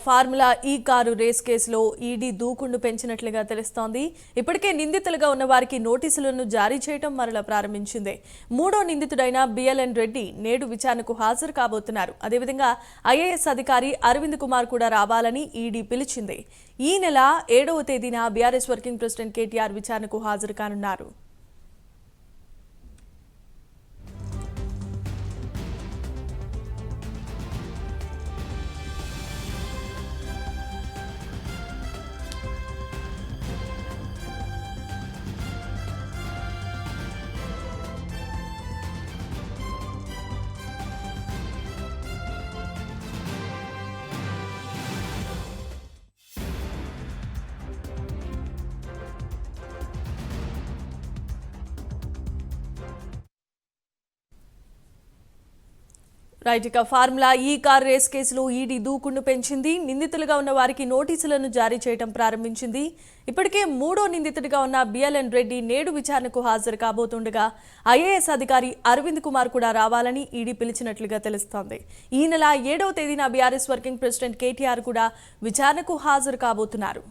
Formula ఈ car race కేసులో ED దూకుడును పెంచినట్లుగా తెలుస్తోంది. ఇప్పటికే నిందితులుగా ఉన్న వారికి నోటీసులను జారీ చేయడం మరలా ప్రారంభించింది. మూడో నిందితుడైన బిఎల్ఎన్ రెడ్డి నేడు విచారణకు హాజరు కాబోతున్నారు. అదేవిధంగా ఐఏఎస్ అధికారి అరవింద్ కుమార్ కూడా రావాలని ఈడీ పిలిచింది. ఈ నెల 7వ తేదీన బీఆర్ఎస్ వర్కింగ్ ప్రెసిడెంట్ కేటీఆర్ విచారణకు హాజరు కానున్నారు. రైట్, ఇక ఫార్ములా ఈ కార్ రేస్ కేసులో ఈడీ దూకుడును పెంచింది. నిందితులుగా ఉన్న వారికి నోటీసులను జారీ చేయడం ప్రారంభించింది. ఇప్పటికే మూడో నిందితుడిగా ఉన్న బిఎల్ఎన్ రెడ్డి నేడు విచారణకు హాజరు కాబోతుండగా ఐఏఎస్ అధికారి అరవింద్ కుమార్ కూడా రావాలని ఈడీ పిలిచినట్లుగా తెలుస్తోంది. ఈ నెల 7వ తేదీన బీఆర్ఎస్ వర్కింగ్ ప్రెసిడెంట్ కేటీఆర్ కూడా విచారణకు హాజరు కాబోతున్నారు.